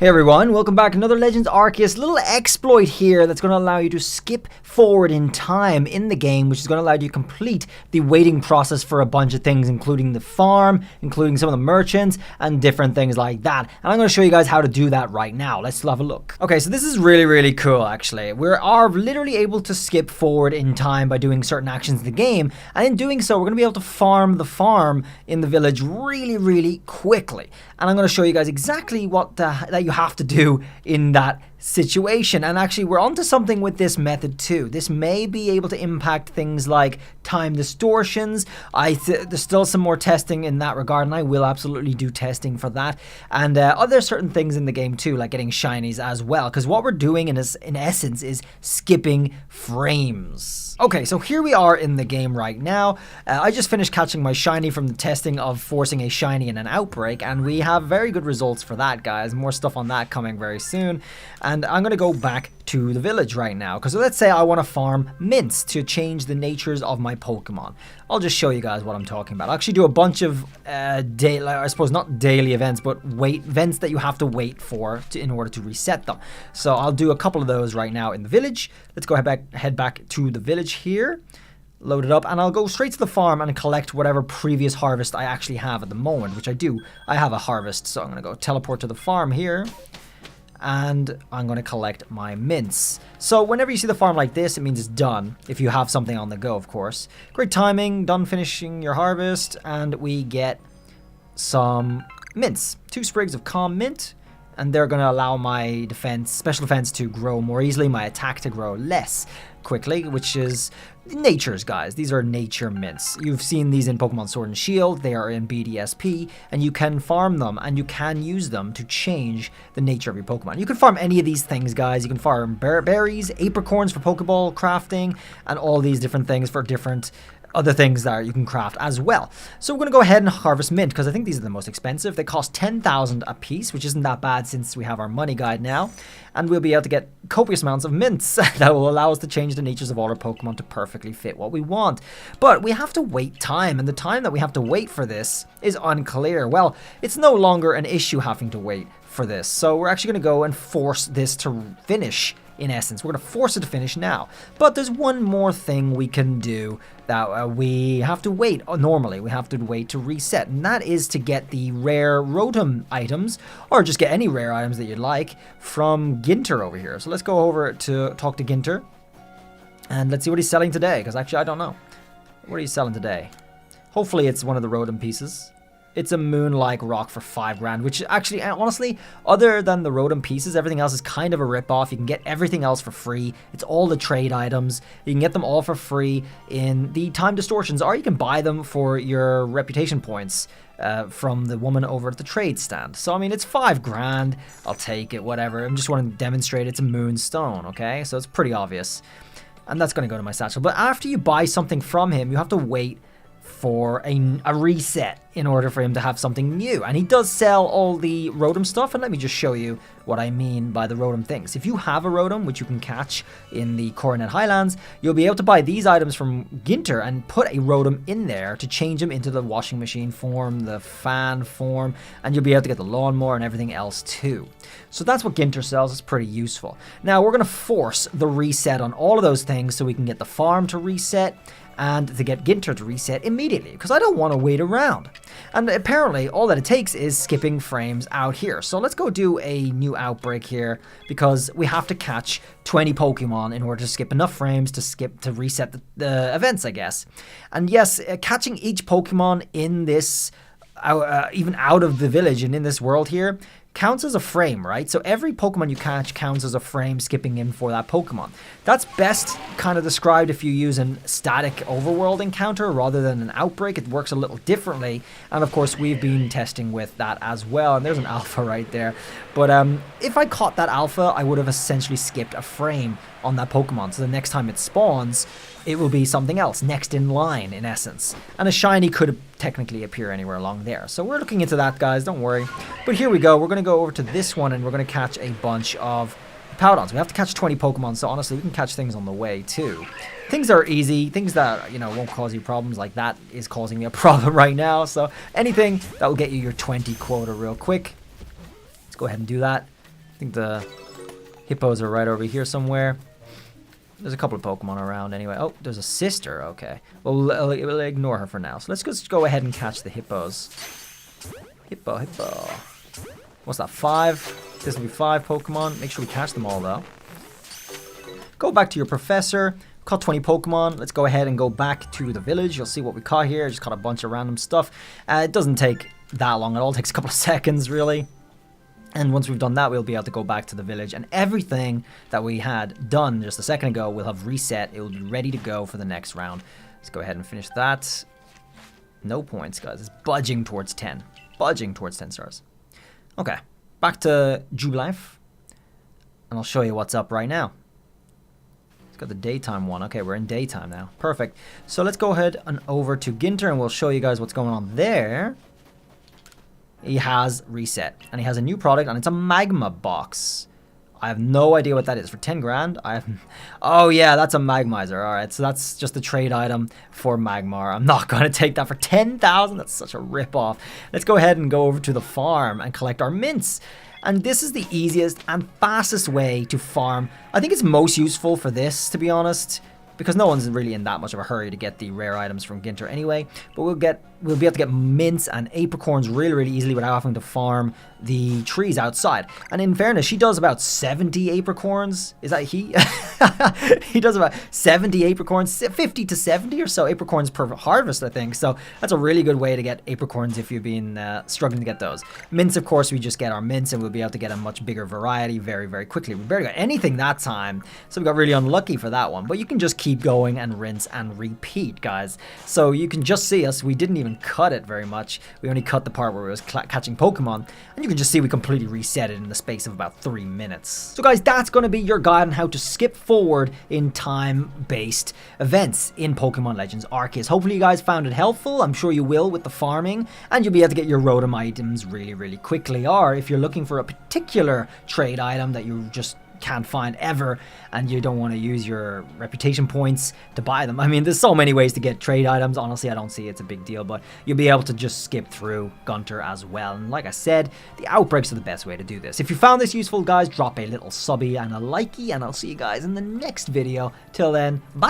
Hey everyone, welcome back. Another Legends Arceus little exploit here that's going to allow you to skip forward in time in the game, which is going to allow you to complete the waiting process for a bunch of things, including the farm, including some of the merchants, and different things like that. And I'm going to show you guys how to do that right now. Let's have a look. Okay, so this is really cool actually. We are literally able to skip forward in time by doing certain actions in the game, and in doing so, we're going to be able to farm the farm in the village really quickly. And I'm going to show you guys exactly what that you have to do in that situation. And actually, we're onto something with this method too. This may be able to impact things like time distortions. There's still some more testing in that regard, and I will absolutely do testing for that. And other certain things in the game too, like getting shinies as well, because what we're doing in essence is skipping frames. Okay, so here we are in the game right now. I just finished catching my shiny from the testing of forcing a shiny in an outbreak, and we have very good results for that, guys. More stuff on that coming very soon. And I'm going to go back to the village right now, because let's say I want to farm mints to change the natures of my Pokemon. I'll just show you guys what I'm talking about. I'll actually do a bunch of I suppose not daily events, but events that you have to wait for in order to reset them. So I'll do a couple of those right now in the village. Let's go head back to the village here. Load it up, and I'll go straight to the farm and collect whatever previous harvest I actually have at the moment, which I do. I have a harvest, so I'm going to go teleport to the farm here. And I'm going to collect my mints. So whenever you see the farm like this, it means it's done. If you have something on the go, of course. Great timing, done finishing your harvest, and we get some mints. 2 sprigs of calm mint, and they're going to allow my special defense to grow more easily, my attack to grow less quickly, which is nature's, guys. These are nature mints. You've seen these in Pokemon Sword and Shield. They are in BDSP, and you can farm them, and you can use them to change the nature of your Pokemon. You can farm any of these things, guys. You can farm berries, apricorns for Pokeball crafting, and all these different things for different other things that you can craft as well. So we're going to go ahead and harvest mint, because I think these are the most expensive. They cost 10,000 a piece, which isn't that bad since we have our money guide now. And we'll be able to get copious amounts of mints that will allow us to change the natures of all our Pokemon to perfectly fit what we want. But we have to wait time, and the time that we have to wait for this is unclear. Well, it's no longer an issue having to wait for this. So we're actually going to go and force this to finish. In essence, we're going to force it to finish now. But there's one more thing we can do that we have to wait. Normally, we have to wait to reset, and that is to get the rare Rotom items, or just get any rare items that you'd like, from Ginter over here. So let's go over to talk to Ginter, and let's see what he's selling today, because actually I don't know. What are you selling today? Hopefully it's one of the Rotom pieces. It's a moon-like rock for 5 grand, which actually, honestly, other than the Rotom pieces, everything else is kind of a rip-off. You can get everything else for free. It's all the trade items. You can get them all for free in the time distortions, or you can buy them for your reputation points from the woman over at the trade stand. So, I mean, it's 5 grand. I'll take it, whatever. I just want to demonstrate it's a moonstone, okay? So it's pretty obvious. And that's going to go to my satchel. But after you buy something from him, you have to wait for a reset in order for him to have something new. And he does sell all the Rotom stuff, and let me just show you what I mean by the Rotom things. If you have a Rotom, which you can catch in the Coronet Highlands, you'll be able to buy these items from Ginter and put a Rotom in there to change him into the washing machine form, the fan form, and you'll be able to get the lawnmower and everything else too. So that's what Ginter sells. It's pretty useful. Now we're going to force the reset on all of those things so we can get the farm to reset and to get Ginter to reset immediately, because I don't want to wait around. And apparently all that it takes is skipping frames out here. So let's go do a new outbreak here, because we have to catch 20 Pokemon in order to skip enough frames to reset the events, I guess. And yes, catching each Pokemon in this, even out of the village and in this world here, counts as a frame, right? So every Pokemon you catch counts as a frame skipping in for that Pokemon. That's best kind of described if you use a static overworld encounter rather than an outbreak. It works a little differently, and of course we've been testing with that as well, and there's an alpha right there. But if I caught that alpha, I would have essentially skipped a frame on that Pokemon, so the next time it spawns, it will be something else next in line, in essence. And a shiny could technically appear anywhere along there. So we're looking into that, guys, don't worry. But here we go. We're going to go over to this one, and we're going to catch a bunch of Powdons. We have to catch 20 Pokemon, so honestly, we can catch things on the way, too. Things are easy. Things that, won't cause you problems, like that is causing me a problem right now. So anything that will get you your 20 quota real quick. Let's go ahead and do that. think the hippos are right over here somewhere. There's a couple of Pokemon around anyway. Oh, there's a sister. Okay. Well, we'll ignore her for now. So let's just go ahead and catch the hippos. Hippo. What's that, 5? This will be 5 Pokemon. Make sure we catch them all, though. Go back to your professor. Caught 20 Pokemon. Let's go ahead and go back to the village. You'll see what we caught here. Just caught a bunch of random stuff. It doesn't take that long at all. It takes a couple of seconds, really. And once we've done that, we'll be able to go back to the village. And everything that we had done just a second ago will have reset. It will be ready to go for the next round. Let's go ahead and finish that. No points, guys. It's budging towards 10. Budging towards 10 stars. Okay. Back to Jubilife. And I'll show you what's up right now. It's got the daytime one. Okay, we're in daytime now. Perfect. So let's go ahead and over to Ginter, and we'll show you guys what's going on there. He has reset, and he has a new product, and it's a magma box. I have no idea what that is. For 10 grand, oh yeah, that's a Magmizer. All right, so that's just a trade item for Magmar. I'm not going to take that for 10,000. That's such a rip-off. Let's go ahead and go over to the farm and collect our mints. And this is the easiest and fastest way to farm. I think it's most useful for this, to be honest, because no one's really in that much of a hurry to get the rare items from Ginter anyway. But we'll be able to get mints and apricorns really easily without having to farm the trees outside. And in fairness, she does about 70 apricorns. Is that he? He does about 70 apricorns, 50 to 70 or so apricorns per harvest, I think. So that's a really good way to get apricorns if you've been struggling to get those. Mints, of course, we just get our mints, and we'll be able to get a much bigger variety very quickly. We barely got anything that time, so we got really unlucky for that one. But you can just keep going and rinse and repeat, guys. So you can just see us. We didn't even cut it very much. We only cut the part where we was catching Pokemon, and you can just see we completely reset it in the space of about 3 minutes. So guys, that's going to be your guide on how to skip forward in time-based events in Pokemon Legends Arceus. Hopefully you guys found it helpful. I'm sure you will with the farming, and you'll be able to get your Rotom items really quickly. Or if you're looking for a particular trade item that you just can't find ever, and you don't want to use your reputation points to buy them. I mean, there's so many ways to get trade items. Honestly, I don't see it's a big deal, but you'll be able to just skip through Gunter as well. And like I said, the outbreaks are the best way to do this. If you found this useful, guys, drop a little subby and a likey, and I'll see you guys in the next video. Till then, bye!